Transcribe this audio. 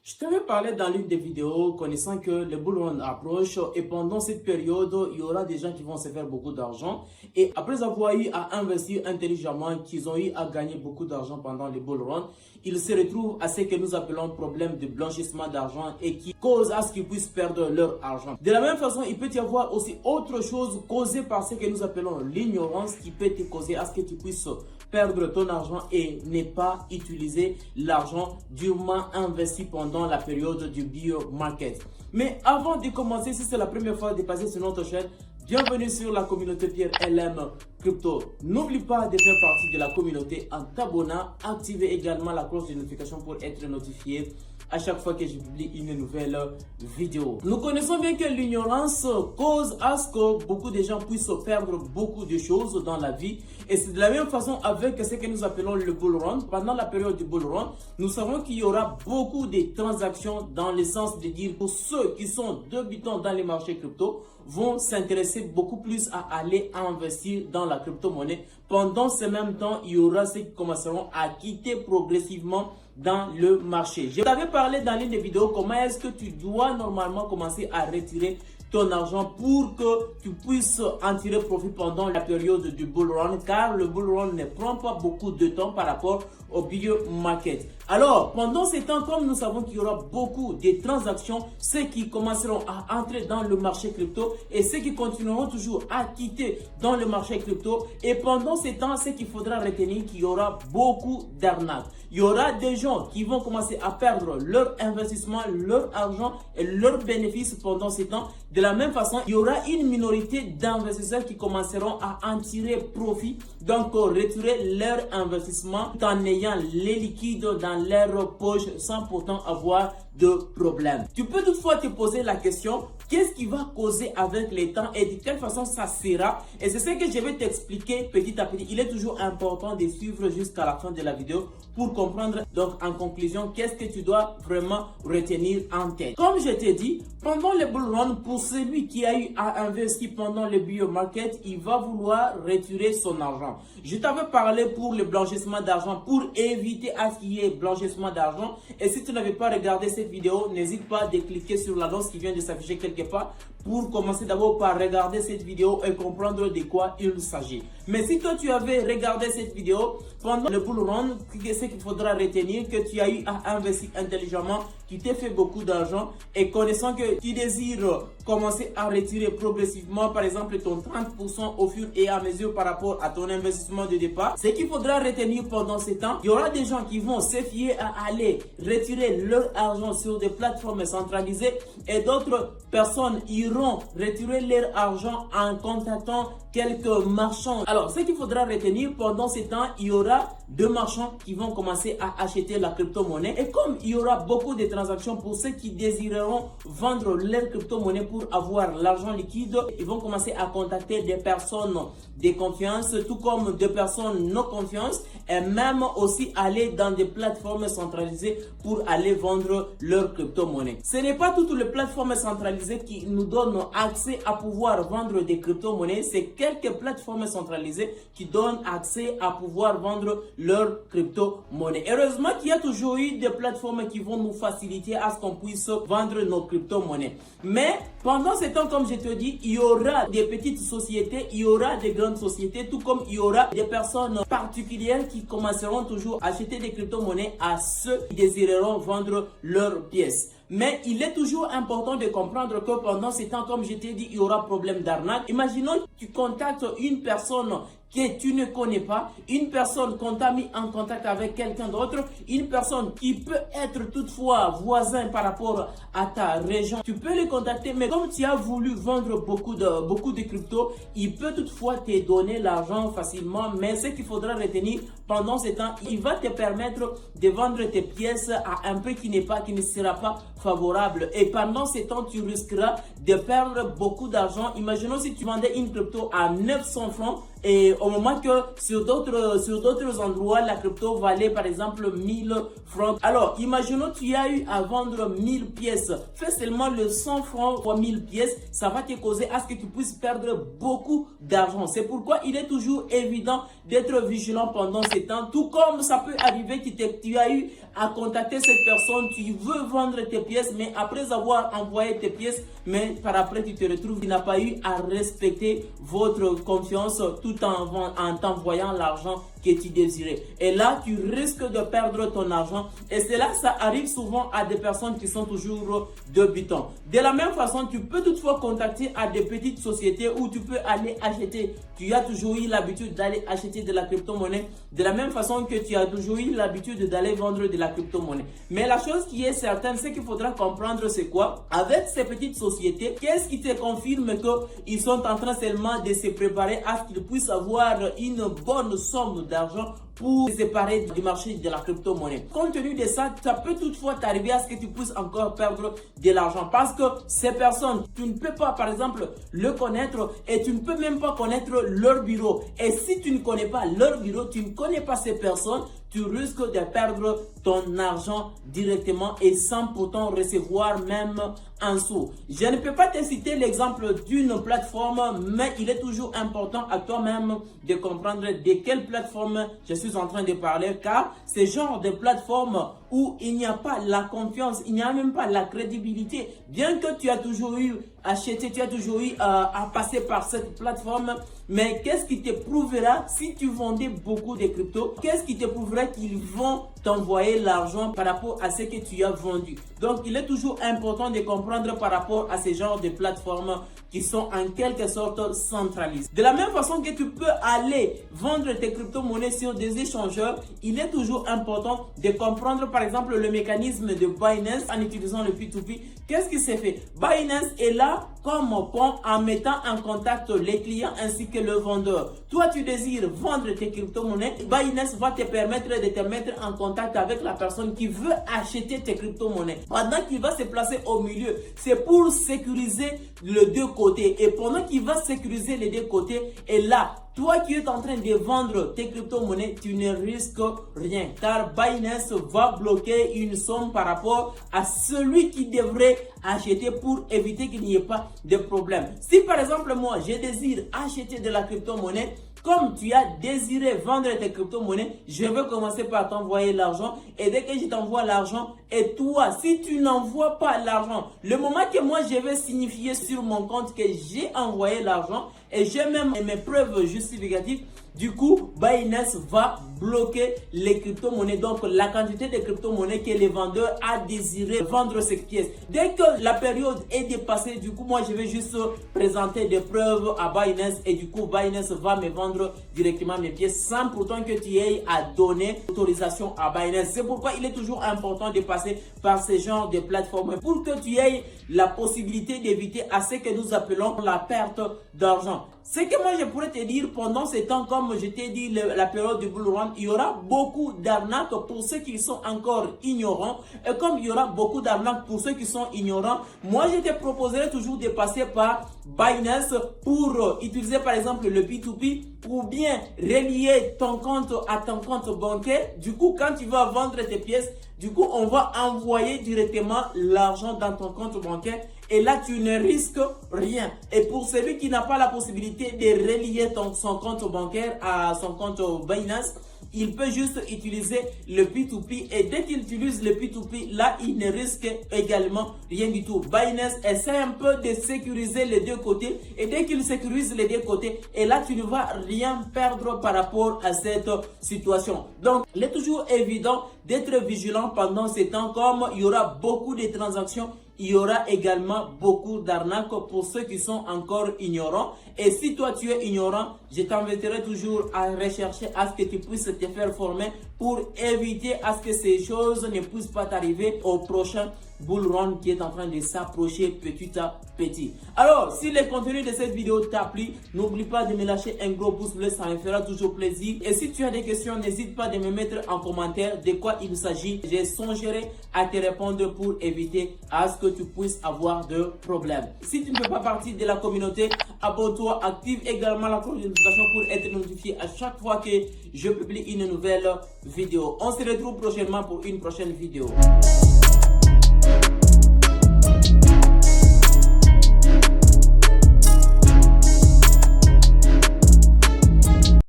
Je t'avais parlé dans l'une des vidéos connaissant que le bull run approche et pendant cette période, il y aura des gens qui vont se faire beaucoup d'argent et après avoir eu à investir intelligemment, qu'ils ont eu à gagner beaucoup d'argent pendant le bull run, ils se retrouvent à ce que nous appelons problème de blanchissement d'argent et qui cause à ce qu'ils puissent perdre leur argent. De la même façon, il peut y avoir aussi autre chose causée par ce que nous appelons l'ignorance qui peut te causer à ce que tu puisses perdre ton argent et ne pas utiliser l'argent durement investi pendant la période du bear market. Mais avant de commencer, si c'est la première fois de passer sur notre chaîne, bienvenue sur la communauté Pierre LM Crypto. N'oublie pas de faire partie de la communauté en t'abonnant, activer également la cloche de notification pour être notifié à chaque fois que je publie une nouvelle vidéo. Nous connaissons bien que l'ignorance cause à ce que beaucoup de gens puissent perdre beaucoup de choses dans la vie. Et c'est de la même façon avec ce que nous appelons le bull run. Pendant la période du bull run, nous savons qu'il y aura beaucoup de transactions dans le sens de dire pour ceux qui sont débutants dans les marchés crypto vont s'intéresser beaucoup plus à aller investir dans la crypto-monnaie. Pendant ce même temps, il y aura ceux qui commenceront à quitter progressivement dans le marché. Je t'avais parlé dans l'une des vidéos comment est-ce que tu dois normalement commencer à retirer ton argent pour que tu puisses en tirer profit pendant la période du bull run, car le bull run ne prend pas beaucoup de temps par rapport au bear market. Alors, pendant ces temps, comme nous savons qu'il y aura beaucoup de transactions, ceux qui commenceront à entrer dans le marché crypto et ceux qui continueront toujours à quitter dans le marché crypto. Et pendant ces temps, ce qu'il faudra retenir, qu'il y aura beaucoup d'arnaques. Il y aura des gens qui vont commencer à perdre leur investissement, leur argent et leurs bénéfices pendant ces temps. De la même façon, il y aura une minorité d'investisseurs qui commenceront à en tirer profit, donc retirer leur investissement tout en ayant les liquides dans leur poche sans pourtant avoir de problème. Tu peux toutefois te poser la question, qu'est-ce qui va causer avec le temps et de quelle façon ça sera? Et c'est ce que je vais t'expliquer petit à petit. Il est toujours important de suivre jusqu'à la fin de la vidéo pour comprendre donc en conclusion qu'est-ce que tu dois vraiment retenir en tête. Comme je t'ai dit, pendant le bull run, pour celui qui a eu à investir pendant le bear market, il va vouloir retirer son argent. Je t'avais parlé pour le blanchissement d'argent, pour éviter à ce qu'il y ait blanchissement d'argent. Et si tu n'avais pas regardé cette vidéo, n'hésite pas à cliquer sur l'annonce qui vient de s'afficher quelque part pour commencer d'abord par regarder cette vidéo et comprendre de quoi il s'agit. Mais si toi tu avais regardé cette vidéo pendant le bull run, ce qu'il faudra retenir, que tu as eu à investir intelligemment, qui t'ait fait beaucoup d'argent et connaissant que tu désires commencer à retirer progressivement par exemple ton 30% au fur et à mesure par rapport à ton investissement de départ, ce qu'il faudra retenir pendant ces temps, il y aura des gens qui vont se fier à aller retirer leur argent sur des plateformes centralisées et d'autres personnes iront retirer leur argent en contactant quelques marchands. Alors, ce qu'il faudra retenir pendant ces temps, il y aura deux marchands qui vont commencer à acheter la crypto-monnaie. Et comme il y aura beaucoup de transactions pour ceux qui désireront vendre leur crypto-monnaie pour avoir l'argent liquide, ils vont commencer à contacter des personnes de confiance, tout comme des personnes non confiance, et même aussi aller dans des plateformes centralisées pour aller vendre leur crypto-monnaie. Ce n'est pas toutes les plateformes centralisées qui nous donnent accès à pouvoir vendre des crypto-monnaies, c'est quelques plateformes centralisées qui donnent accès à pouvoir vendre leur crypto-monnaie. Heureusement qu'il y a toujours eu des plateformes qui vont nous faciliter à ce qu'on puisse vendre nos crypto-monnaies. Mais pendant ce temps, comme je te dis, il y aura des petites sociétés, il y aura des grandes sociétés, tout comme il y aura des personnes particulières qui commenceront toujours à acheter des crypto-monnaies à ceux qui désireront vendre leurs pièces. Mais il est toujours important de comprendre que pendant ces temps, comme je t'ai dit, il y aura problème d'arnaque. Imaginons que tu contactes une personne que tu ne connais pas, une personne qu'on t'a mis en contact avec quelqu'un d'autre, une personne qui peut être toutefois voisin par rapport à ta région. Tu peux le contacter, mais comme tu as voulu vendre beaucoup de crypto, il peut toutefois te donner l'argent facilement. Mais ce qu'il faudra retenir pendant ce temps, il va te permettre de vendre tes pièces à un prix qui ne sera pas favorable. Et pendant ce temps, tu risqueras de perdre beaucoup d'argent. Imaginons si tu vendais une crypto à 900 francs Et au moment que sur d'autres endroits, la crypto valait par exemple 1000 francs. Alors, imaginons tu as eu à vendre 1000 pièces. Fais seulement le 100 francs fois 1000 pièces. Ça va te causer à ce que tu puisses perdre beaucoup d'argent. C'est pourquoi il est toujours évident d'être vigilant pendant ces temps. Tout comme ça peut arriver que tu as eu à contacter cette personne, tu veux vendre tes pièces, mais après avoir envoyé tes pièces, mais par après tu te retrouves, tu n'as pas eu à respecter votre confiance tout en t'envoyant l'argent que tu désirais. Et là, tu risques de perdre ton argent. Et cela, ça arrive souvent à des personnes qui sont toujours débutants. De la même façon, tu peux toutefois contacter à des petites sociétés où tu peux aller acheter. Tu as toujours eu l'habitude d'aller acheter de la crypto-monnaie. De la même façon que tu as toujours eu l'habitude d'aller vendre de la crypto-monnaie. Mais la chose qui est certaine, c'est qu'il faudra comprendre c'est quoi. Avec ces petites sociétés, qu'est-ce qui te confirme qu'ils sont en train seulement de se préparer à ce qu'ils puissent avoir une bonne somme d'argent pour se séparer du marché de la crypto-monnaie. Compte tenu de ça, ça peut toutefois t'arriver à ce que tu puisses encore perdre de l'argent parce que ces personnes, tu ne peux pas par exemple le connaître et tu ne peux même pas connaître leur bureau. Et si tu ne connais pas leur bureau, tu ne connais pas ces personnes, tu risques de perdre ton argent directement et sans pourtant recevoir même un sou. Je ne peux pas te citer l'exemple d'une plateforme, mais il est toujours important à toi-même de comprendre de quelle plateforme je suis en train de parler, car ce genre de plateforme où il n'y a pas la confiance, il n'y a même pas la crédibilité, bien que tu as toujours eu acheté, tu as toujours eu à passer par cette plateforme, mais qu'est-ce qui te prouvera si tu vendais beaucoup de crypto? Qu'est-ce qui te prouvera qu'ils vont t'envoyer l'argent par rapport à ce que tu as vendu? Donc, il est toujours important de comprendre par rapport à ce genre de plateformes qui sont en quelque sorte centralisées. De la même façon que tu peux aller vendre tes crypto-monnaies sur des échangeurs, il est toujours important de comprendre par exemple le mécanisme de Binance en utilisant le P2P. Qu'est-ce qui s'est fait? Binance est là comme pont en mettant en contact les clients ainsi que le vendeur. Toi, tu désires vendre tes crypto-monnaies. Binance va te permettre de te mettre en contact avec la personne qui veut acheter tes crypto-monnaies. Pendant qu'il va se placer au milieu, c'est pour sécuriser les deux côtés. Et pendant qu'il va sécuriser les deux côtés, et là, toi qui es en train de vendre tes crypto-monnaies, tu ne risques rien. Car Binance va bloquer une somme par rapport à celui qui devrait acheter pour éviter qu'il n'y ait pas de problème. Si par exemple moi, je désire acheter de la crypto-monnaie, comme tu as désiré vendre tes crypto-monnaies, je vais commencer par t'envoyer l'argent. Et dès que je t'envoie l'argent, et toi, si tu n'envoies pas l'argent, le moment que moi je vais signifier sur mon compte que j'ai envoyé l'argent, et j'ai même mes preuves justificatives, du coup, Binance va bloquer les crypto-monnaies, donc la quantité de crypto-monnaies que les vendeurs a désiré vendre ces pièces. Dès que la période est dépassée, du coup, moi, je vais juste présenter des preuves à Binance et du coup, Binance va me vendre directement mes pièces sans pourtant que tu aies à donner autorisation à Binance. C'est pourquoi il est toujours important de passer par ce genre de plateformes pour que tu aies la possibilité d'éviter à ce que nous appelons la perte d'argent. Ce que moi je pourrais te dire pendant ces temps, comme je t'ai dit, la période du bull run, il y aura beaucoup d'arnaques pour ceux qui sont encore ignorants. Et comme il y aura beaucoup d'arnaques pour ceux qui sont ignorants, moi je te proposerai toujours de passer par Binance pour utiliser par exemple le P2P ou bien relier ton compte à ton compte bancaire. Du coup, quand tu vas vendre tes pièces, du coup, on va envoyer directement l'argent dans ton compte bancaire et là, tu ne risques rien. Et pour celui qui n'a pas la possibilité de relier son compte bancaire à son compte Binance, il peut juste utiliser le P2P et dès qu'il utilise le P2P, là, il ne risque également rien du tout. Binance essaie un peu de sécuriser les deux côtés et dès qu'il sécurise les deux côtés, et là, tu ne vas rien perdre par rapport à cette situation. Donc, il est toujours évident d'être vigilant pendant ces temps, comme il y aura beaucoup de transactions. Il y aura également beaucoup d'arnaques pour ceux qui sont encore ignorants. Et si toi tu es ignorant, je t'inviterai toujours à rechercher à ce que tu puisses te faire former pour éviter à ce que ces choses ne puissent pas t'arriver au prochain bull run qui est en train de s'approcher petit à petit. Alors, si le contenu de cette vidéo t'a plu, n'oublie pas de me lâcher un gros pouce bleu, ça me fera toujours plaisir. Et si tu as des questions, n'hésite pas de me mettre en commentaire de quoi il s'agit. Je songerai à te répondre pour éviter à ce que tu puisses avoir de problèmes. Si tu ne fais pas partie de la communauté, abonne-toi, active également la cloche de notification pour être notifié à chaque fois que je publie une nouvelle vidéo. On se retrouve prochainement pour une prochaine vidéo.